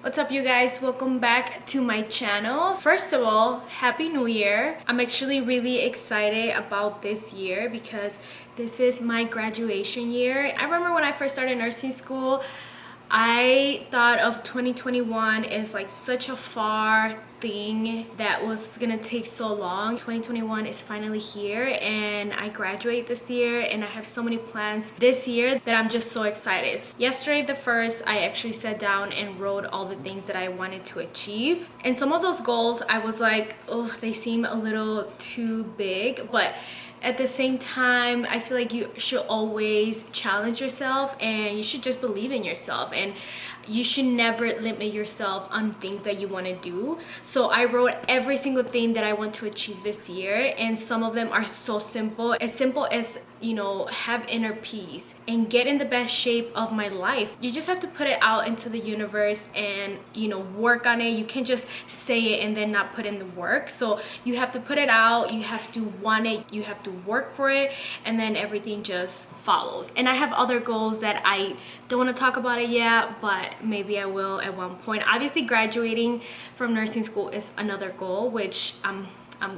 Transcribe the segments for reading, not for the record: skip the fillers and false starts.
What's up, you guys? Welcome back to my channel. First of all, Happy New Year. I'm actually really excited about this year because this is my graduation year. I remember when I first started nursing school, I thought of 2021 as like such a far thing that was gonna take so long. 2021 is finally here and I graduate this year and I have so many plans this year that I'm just so excited. Yesterday, the 1st, I actually sat down and wrote all the things that I wanted to achieve. And some of those goals, I was like, oh, they seem a little too big, but at the same time, I feel like you should always challenge yourself and you should just believe in yourself, and you should never limit yourself on things that you want to do. So I wrote every single thing that I want to achieve this year, and some of them are so simple as, you know, have inner peace and get in the best shape of my life. You just have to put it out into the universe and, you know, work on it. You can't just say it and then not put in the work. So you have to put it out, you have to want it, you have to work for it, and then everything just follows. And I have other goals that I don't want to talk about it yet, but maybe I will at one point. Obviously, graduating from nursing school is another goal, which I'm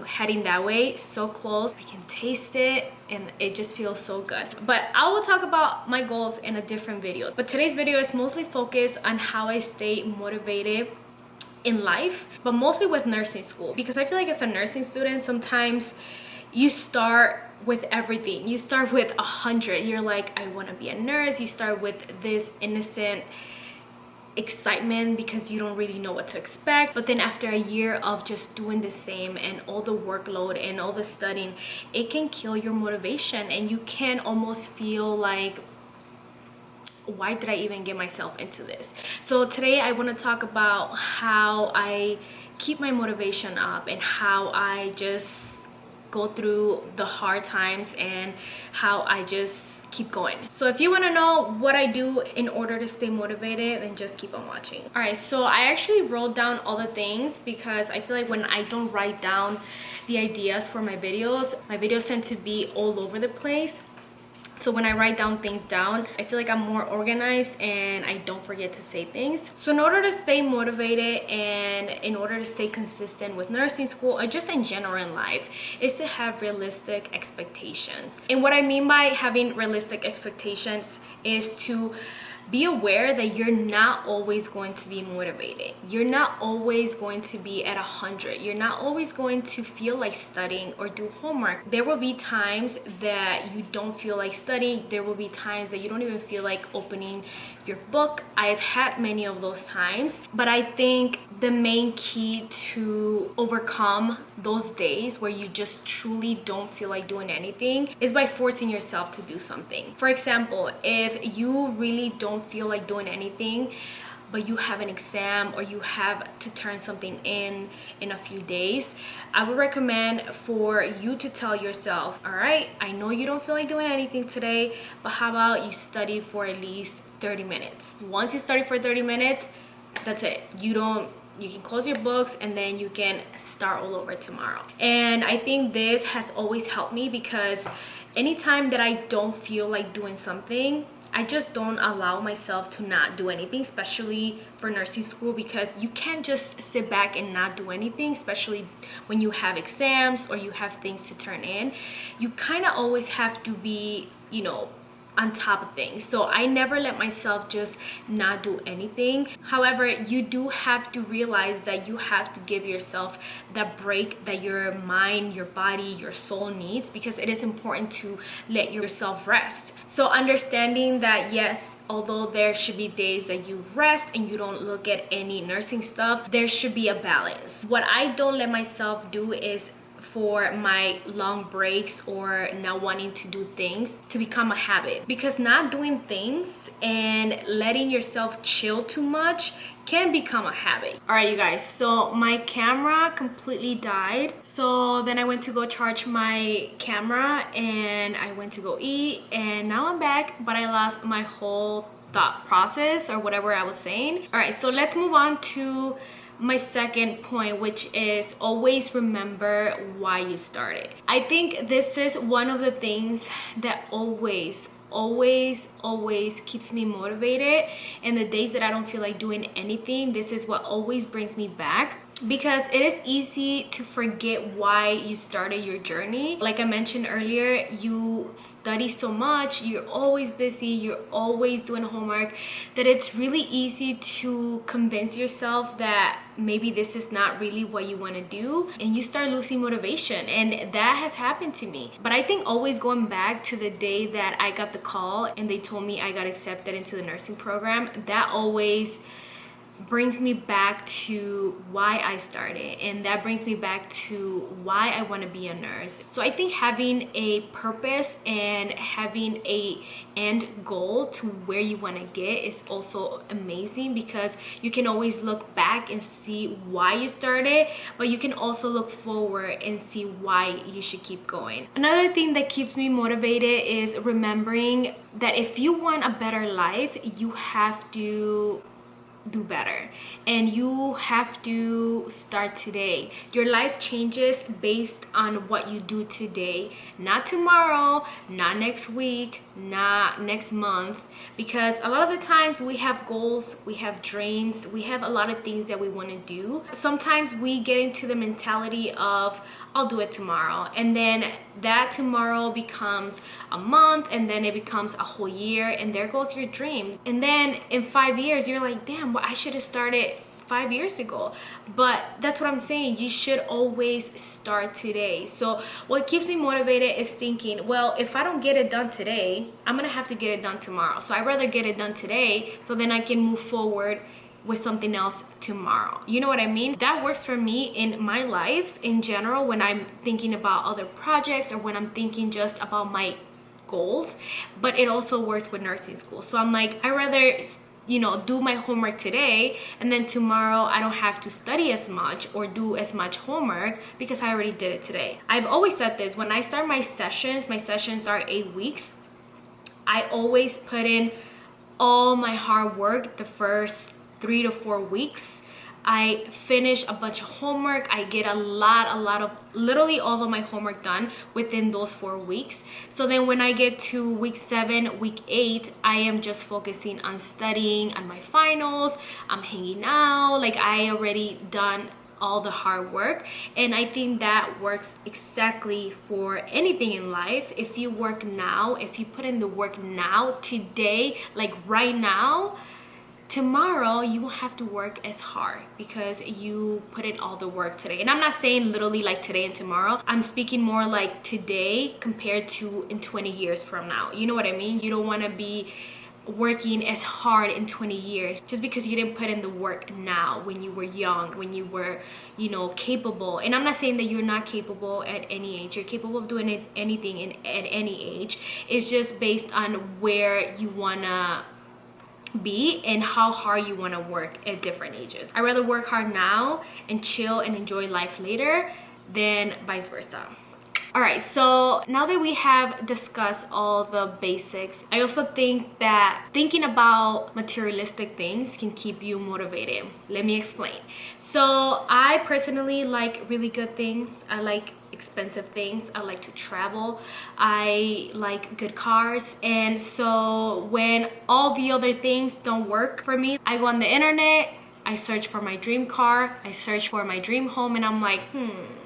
heading that way, so close. I can taste it and it just feels so good. But I will talk about my goals in a different video. But today's video is mostly focused on how I stay motivated in life, but mostly with nursing school, because I feel like as a nursing student, sometimes you start with everything. You start with 100. You're like, I want to be a nurse. You start with this innocent excitement because you don't really know what to expect, but then after a year of just doing the same and all the workload and all the studying, it can kill your motivation and you can almost feel like, why did I even get myself into this? So today I want to talk about how I keep my motivation up and how I just go through the hard times and how I just keep going. So if you want to know what I do in order to stay motivated, then just keep on watching. All right, so I actually wrote down all the things because I feel like when I don't write down the ideas for my videos tend to be all over the place. So when I write down things down, I feel like I'm more organized and I don't forget to say things. So in order to stay motivated and in order to stay consistent with nursing school or just in general in life, is to have realistic expectations. And what I mean by having realistic expectations is to be aware that you're not always going to be motivated. You're not always going to be at 100. You're not always going to feel like studying or do homework. There will be times that you don't feel like studying. There will be times that you don't even feel like opening your book. I've had many of those times, but I think the main key to overcome those days where you just truly don't feel like doing anything is by forcing yourself to do something. For example, if you really don't feel like doing anything, but you have an exam or you have to turn something in a few days, I would recommend for you to tell yourself, all right, I know you don't feel like doing anything today, but how about you study for at least 30 minutes. Once you study for 30 minutes, that's it. You can close your books and then you can start all over tomorrow. And I think this has always helped me because anytime that I don't feel like doing something, I just don't allow myself to not do anything, especially for nursing school, because you can't just sit back and not do anything, especially when you have exams or you have things to turn in. You kind of always have to be, you know, on top of things. So I never let myself just not do anything. However, you do have to realize that you have to give yourself that break that your mind, your body, your soul needs, because it is important to let yourself rest. So understanding that, yes, although there should be days that you rest and you don't look at any nursing stuff, there should be a balance. What I don't let myself do is for my long breaks or not wanting to do things to become a habit, because not doing things and letting yourself chill too much can become a habit. All right, you guys, so my camera completely died, so then I went to go charge my camera and I went to go eat, and now I'm back, but I lost my whole thought process or whatever I was saying. All right, so let's move on to my second point, which is always remember why you started. I think this is one of the things that always always keeps me motivated. And the days that I don't feel like doing anything, this is what always brings me back, because it is easy to forget why you started your journey. Like I mentioned earlier, you study so much, you're always busy, you're always doing homework, that it's really easy to convince yourself that maybe this is not really what you want to do, and you start losing motivation. And that has happened to me. But I think always going back to the day that I got the call and they told me I got accepted into the nursing program, that always brings me back to why I started, and that brings me back to why I want to be a nurse. So I think having a purpose and having a end goal to where you want to get is also amazing, because you can always look back and see why you started, but you can also look forward and see why you should keep going. Another thing that keeps me motivated is remembering that if you want a better life, you have to do better, and you have to start today. Your life changes based on what you do today, not tomorrow, not next week, not next month. Because a lot of the times we have goals, we have dreams, we have a lot of things that we want to do. Sometimes we get into the mentality of I'll do it tomorrow, and then that tomorrow becomes a month, and then it becomes a whole year, and there goes your dream. And then in 5 years you're like, damn, well, I should have started 5 years ago. But that's what I'm saying, you should always start today. So what keeps me motivated is thinking, well, if I don't get it done today, I'm gonna have to get it done tomorrow. So I'd rather get it done today, so then I can move forward with something else tomorrow. You know what I mean? That works for me in my life in general, when I'm thinking about other projects or when I'm thinking just about my goals. But it also works with nursing school. So I'm like, I rather, you know, do my homework today, and then tomorrow I don't have to study as much or do as much homework because I already did it today. I've always said this, when I start my sessions are 8 weeks. I always put in all my hard work the first 3 to 4 weeks. I finish a bunch of homework. I get a lot of literally all of my homework done within those 4 weeks. So then when I get to week 7, week 8, I am just focusing on studying on my finals. I'm hanging out, like I already done all the hard work. And I think that works exactly for anything in life. If you work now, if you put in the work now, today, like right now, tomorrow you won't have to work as hard because you put in all the work today. And I'm not saying literally like today and tomorrow. I'm speaking more like today compared to in 20 years from now. You know what I mean? You don't want to be working as hard in 20 years just because you didn't put in the work now, when you were young, when you were, you know, capable. And I'm not saying that you're not capable at any age. You're capable of doing anything at any age. It's just based on where you wanna be and how hard you want to work at different ages. I'd rather work hard now and chill and enjoy life later than vice versa. All right, so now that we have discussed all the basics, I also think that thinking about materialistic things can keep you motivated. Let me explain. So I personally like really good things. I like expensive things. I like to travel. I like good cars. And so when all the other things don't work for me, I go on the internet, I search for my dream car, I search for my dream home, and I'm like,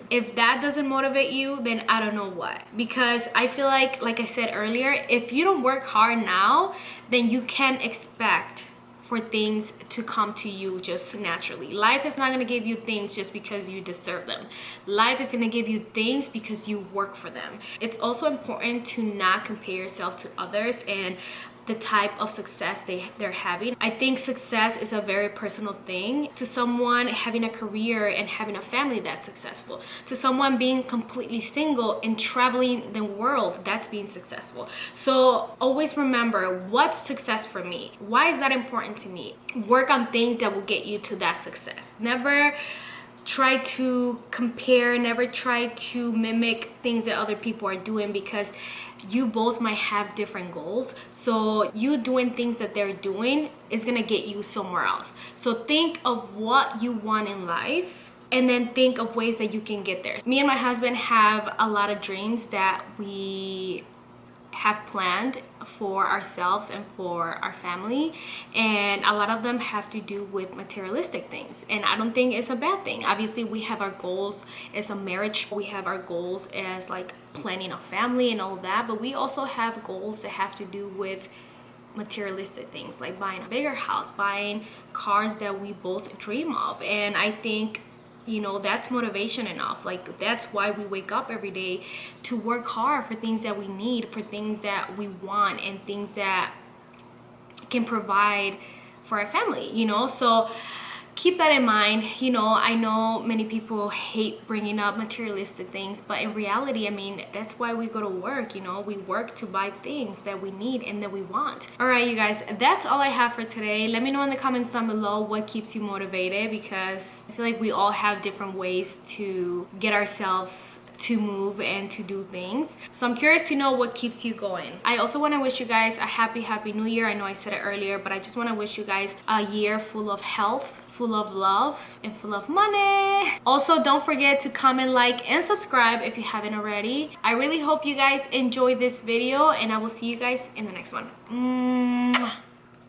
if that doesn't motivate you, then I don't know what. Because I feel like I said earlier, if you don't work hard now, then you can't expect for things to come to you just naturally. Life is not going to give you things just because you deserve them. Life is going to give you things because you work for them. It's also important to not compare yourself to others and the type of success they're having. I think success is a very personal thing. To someone having a career and having a family that's successful, to someone being completely single and traveling the world, that's being successful. So always remember, what's success for me? Why is that important to me? Work on things that will get you to that success. Never try to compare, never try to mimic things that other people are doing, because you both might have different goals. So you doing things that they're doing is gonna get you somewhere else. So think of what you want in life and then think of ways that you can get there. Me and my husband have a lot of dreams that we have planned for ourselves and for our family, and a lot of them have to do with materialistic things, and I don't think it's a bad thing. Obviously we have our goals as a marriage, we have our goals as like planning a family and all that, but we also have goals that have to do with materialistic things like buying a bigger house, buying cars that we both dream of. And I think, you know, that's motivation enough. Like that's why we wake up every day, to work hard for things that we need, for things that we want, and things that can provide for our family, you know. So keep that in mind. You know, I know many people hate bringing up materialistic things, but in reality, I mean, that's why we go to work. You know, we work to buy things that we need and that we want. All right, you guys, that's all I have for today. Let me know in the comments down below what keeps you motivated, because I feel like we all have different ways to get ourselves to move and to do things. So I'm curious to know what keeps you going. I also want to wish you guys a happy new year. I know I said it earlier, but I just want to wish you guys a year full of health, full of love, and full of money. Also, don't forget to comment, like, and subscribe if you haven't already. I really hope you guys enjoyed this video, and I will see you guys in the next one. Mwah.